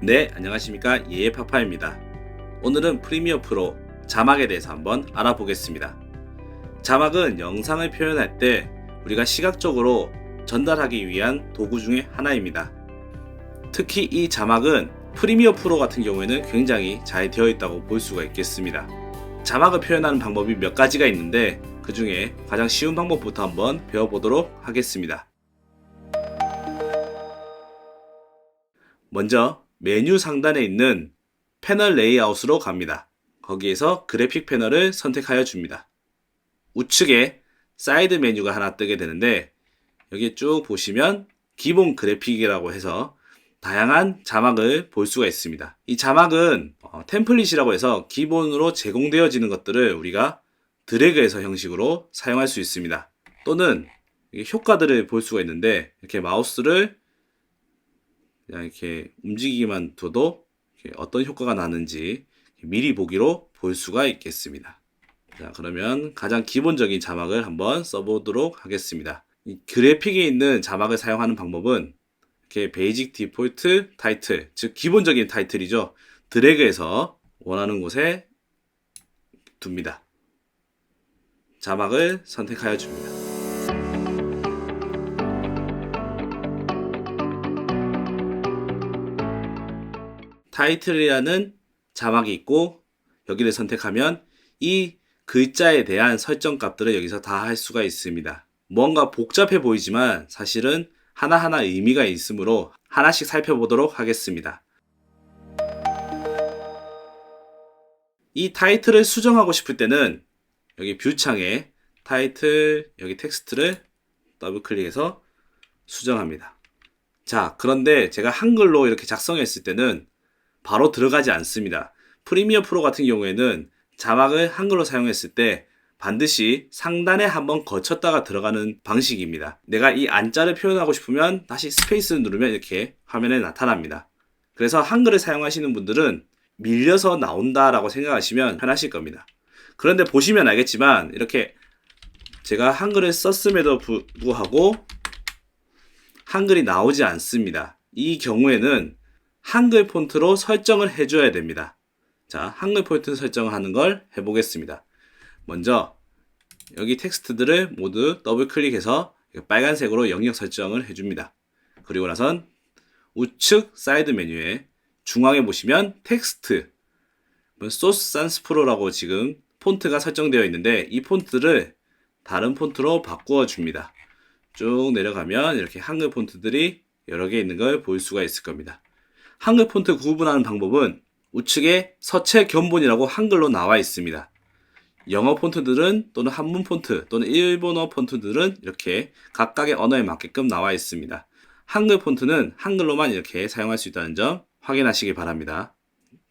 네, 안녕하십니까. 예예파파입니다. 오늘은 프리미어 프로 자막에 대해서 한번 알아보겠습니다. 자막은 영상을 표현할 때 우리가 시각적으로 전달하기 위한 도구 중에 하나입니다. 특히 이 자막은 프리미어 프로 같은 경우에는 굉장히 잘 되어 있다고 볼 수가 있겠습니다. 자막을 표현하는 방법이 몇 가지가 있는데 그 중에 가장 쉬운 방법부터 한번 배워보도록 하겠습니다. 먼저 메뉴 상단에 있는 패널 레이아웃으로 갑니다. 거기에서 그래픽 패널을 선택하여 줍니다. 우측에 사이드 메뉴가 하나 뜨게 되는데 여기 쭉 보시면 기본 그래픽이라고 해서 다양한 자막을 볼 수가 있습니다. 이 자막은 템플릿이라고 해서 기본으로 제공되어지는 것들을 우리가 드래그해서 형식으로 사용할 수 있습니다. 또는 효과들을 볼 수가 있는데 이렇게 마우스를 그냥 이렇게 움직이기만 둬도 어떤 효과가 나는지 미리 보기로 볼 수가 있겠습니다. 자, 그러면 가장 기본적인 자막을 한번 써보도록 하겠습니다. 이 그래픽에 있는 자막을 사용하는 방법은 이렇게 베이직 디폴트 타이틀, 즉 기본적인 타이틀이죠. 드래그해서 원하는 곳에 둡니다. 자막을 선택하여 줍니다. 타이틀이라는 자막이 있고 여기를 선택하면 이 글자에 대한 설정 값들을 여기서 다 할 수가 있습니다. 뭔가 복잡해 보이지만 사실은 하나하나 의미가 있으므로 하나씩 살펴보도록 하겠습니다. 이 타이틀을 수정하고 싶을 때는 여기 뷰 창에 타이틀 여기 텍스트를 더블 클릭해서 수정합니다. 자, 그런데 제가 한글로 이렇게 작성했을 때는 바로 들어가지 않습니다. 프리미어 프로 같은 경우에는 자막을 한글로 사용했을 때 반드시 상단에 한번 거쳤다가 들어가는 방식입니다. 내가 이 안자를 표현하고 싶으면 다시 스페이스를 누르면 이렇게 화면에 나타납니다. 그래서 한글을 사용하시는 분들은 밀려서 나온다라고 생각하시면 편하실 겁니다. 그런데 보시면 알겠지만 이렇게 제가 한글을 썼음에도 불구하고 한글이 나오지 않습니다. 이 경우에는 한글 폰트로 설정을 해줘야 됩니다. 자, 한글 폰트 설정하는 걸 해보겠습니다. 먼저 여기 텍스트들을 모두 더블 클릭해서 빨간색으로 영역 설정을 해줍니다. 그리고 나선 우측 사이드 메뉴에 중앙에 보시면 텍스트 소스 산스 프로라고 지금 폰트가 설정되어 있는데 이 폰트를 다른 폰트로 바꾸어 줍니다. 쭉 내려가면 이렇게 한글 폰트들이 여러 개 있는 걸 볼 수가 있을 겁니다. 한글 폰트 구분하는 방법은 우측에 서체 견본이라고 한글로 나와 있습니다. 영어 폰트들은 또는 한문 폰트 또는 일본어 폰트들은 이렇게 각각의 언어에 맞게끔 나와 있습니다. 한글 폰트는 한글로만 이렇게 사용할 수 있다는 점 확인하시기 바랍니다.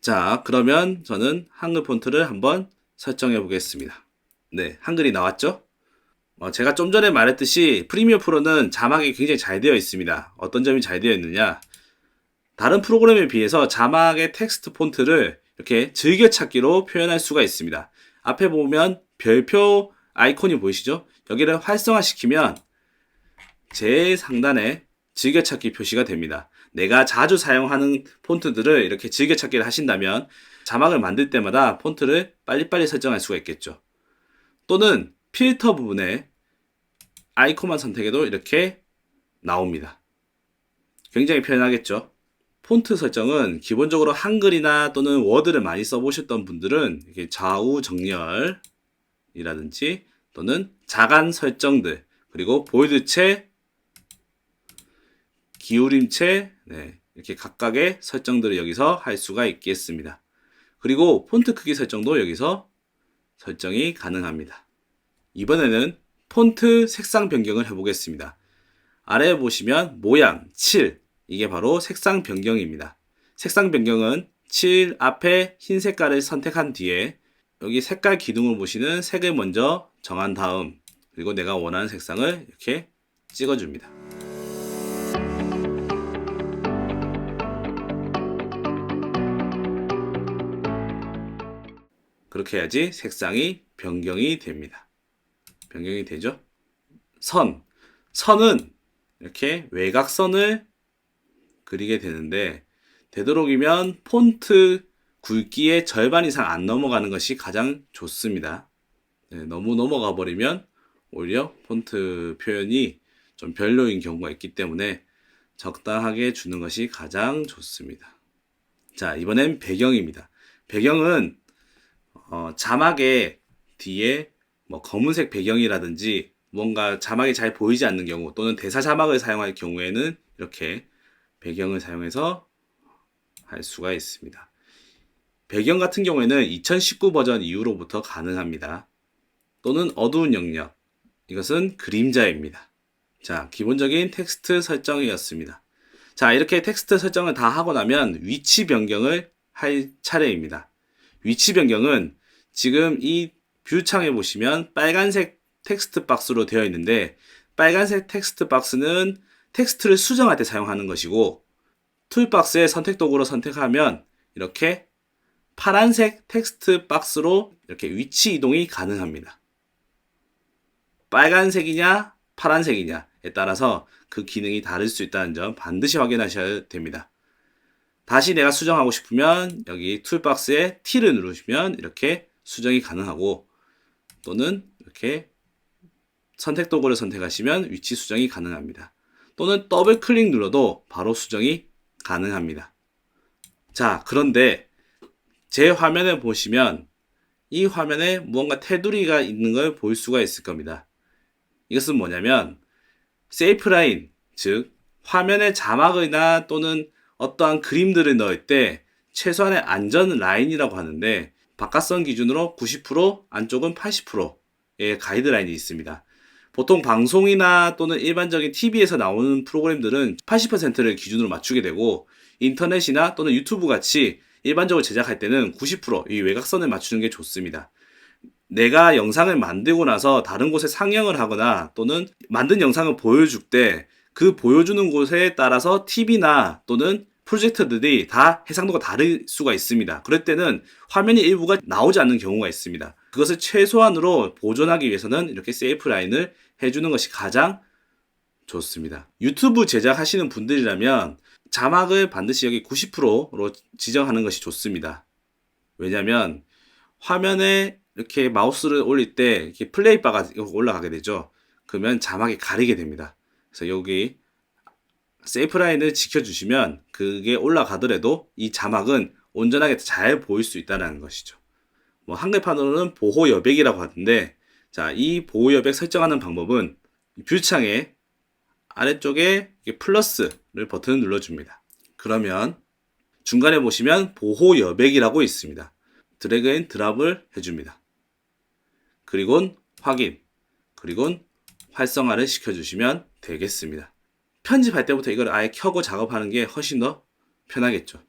자, 그러면 저는 한글 폰트를 한번 설정해 보겠습니다. 네, 한글이 나왔죠? 제가 좀 전에 말했듯이 프리미어 프로는 자막이 굉장히 잘 되어 있습니다. 어떤 점이 잘 되어 있느냐? 다른 프로그램에 비해서 자막의 텍스트 폰트를 이렇게 즐겨찾기로 표현할 수가 있습니다. 앞에 보면 별표 아이콘이 보이시죠? 여기를 활성화시키면 제일 상단에 즐겨찾기 표시가 됩니다. 내가 자주 사용하는 폰트들을 이렇게 즐겨찾기를 하신다면 자막을 만들 때마다 폰트를 빨리빨리 설정할 수가 있겠죠. 또는 필터 부분에 아이콘만 선택해도 이렇게 나옵니다. 굉장히 편하겠죠? 폰트 설정은 기본적으로 한글이나 또는 워드를 많이 써보셨던 분들은 이렇게 좌우 정렬이라든지 또는 자간 설정들 그리고 볼드체, 기울임체 이렇게 각각의 설정들을 여기서 할 수가 있겠습니다. 그리고 폰트 크기 설정도 여기서 설정이 가능합니다. 이번에는 폰트 색상 변경을 해보겠습니다. 아래에 보시면 모양, 칠 이게 바로 색상 변경입니다. 색상 변경은 칠 앞에 흰 색깔을 선택한 뒤에 여기 색깔 기둥을 보시는 색을 먼저 정한 다음 그리고 내가 원하는 색상을 이렇게 찍어줍니다. 그렇게 해야지 색상이 변경이 됩니다. 변경이 되죠? 선은 이렇게 외곽선을 그리게 되는데, 되도록이면 폰트 굵기의 절반 이상 안 넘어가는 것이 가장 좋습니다. 네, 너무 넘어가 버리면 오히려 폰트 표현이 좀 별로인 경우가 있기 때문에 적당하게 주는 것이 가장 좋습니다. 자, 이번엔 배경입니다. 배경은 자막의 뒤에 뭐 검은색 배경이라든지 뭔가 자막이 잘 보이지 않는 경우, 또는 대사 자막을 사용할 경우에는 이렇게 배경을 사용해서 할 수가 있습니다. 배경 같은 경우에는 2019 버전 이후로부터 가능합니다. 또는 어두운 영역, 이것은 그림자입니다. 자, 기본적인 텍스트 설정이었습니다. 자, 이렇게 텍스트 설정을 다 하고 나면 위치 변경을 할 차례입니다. 위치 변경은 지금 이 뷰창에 보시면 빨간색 텍스트 박스로 되어 있는데, 빨간색 텍스트 박스는 텍스트를 수정할 때 사용하는 것이고, 툴박스의 선택 도구로 선택하면 이렇게 파란색 텍스트 박스로 이렇게 위치 이동이 가능합니다. 빨간색이냐 파란색이냐에 따라서 그 기능이 다를 수 있다는 점 반드시 확인하셔야 됩니다. 다시 내가 수정하고 싶으면 여기 툴박스에 T를 누르시면 이렇게 수정이 가능하고, 또는 이렇게 선택 도구를 선택하시면 위치 수정이 가능합니다. 또는 더블 클릭 눌러도 바로 수정이 가능합니다. 자, 그런데 제 화면을 보시면 이 화면에 무언가 테두리가 있는 걸 볼 수가 있을 겁니다. 이것은 뭐냐면 세이프라인, 즉 화면에 자막이나 또는 어떠한 그림들을 넣을 때 최소한의 안전 라인이라고 하는데, 바깥선 기준으로 90%, 안쪽은 80%의 가이드라인이 있습니다. 보통 방송이나 또는 일반적인 TV에서 나오는 프로그램들은 80%를 기준으로 맞추게 되고, 인터넷이나 또는 유튜브 같이 일반적으로 제작할 때는 90%이 외곽선을 맞추는 게 좋습니다. 내가 영상을 만들고 나서 다른 곳에 상영을 하거나 또는 만든 영상을 보여줄 때 그 보여주는 곳에 따라서 TV나 또는 프로젝터들이 다 해상도가 다를 수가 있습니다. 그럴 때는 화면의 일부가 나오지 않는 경우가 있습니다. 그것을 최소한으로 보존하기 위해서는 이렇게 세이프 라인을 해주는 것이 가장 좋습니다. 유튜브 제작하시는 분들이라면 자막을 반드시 여기 90%로 지정하는 것이 좋습니다. 왜냐하면 화면에 이렇게 마우스를 올릴 때 이렇게 플레이 바가 올라가게 되죠. 그러면 자막이 가리게 됩니다. 그래서 여기 세이프 라인을 지켜주시면 그게 올라가더라도 이 자막은 온전하게 잘 보일 수 있다는 것이죠. 뭐 한글판으로는 보호 여백이라고 하는데, 자, 이 보호 여백 설정하는 방법은 뷰창의 아래쪽에 플러스를 버튼을 눌러줍니다. 그러면 중간에 보시면 보호 여백이라고 있습니다. 드래그 앤 드랍을 해줍니다. 그리고 확인, 그리고 활성화를 시켜주시면 되겠습니다. 편집할 때부터 이걸 아예 켜고 작업하는 게 훨씬 더 편하겠죠.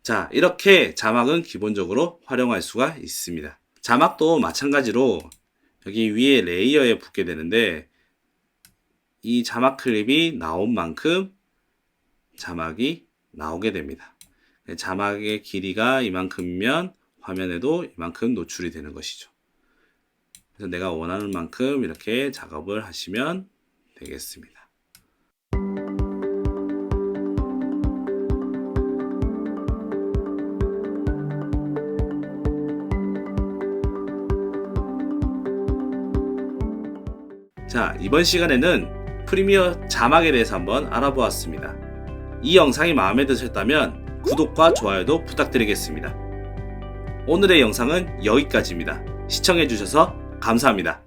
자, 이렇게 자막은 기본적으로 활용할 수가 있습니다. 자막도 마찬가지로 여기 위에 레이어에 붙게 되는데, 이 자막 클립이 나온 만큼 자막이 나오게 됩니다. 자막의 길이가 이만큼이면 화면에도 이만큼 노출이 되는 것이죠. 그래서 내가 원하는 만큼 이렇게 작업을 하시면 되겠습니다. 자, 이번 시간에는 프리미어 자막에 대해서 한번 알아보았습니다. 이 영상이 마음에 드셨다면 구독과 좋아요도 부탁드리겠습니다. 오늘의 영상은 여기까지입니다. 시청해주셔서 감사합니다.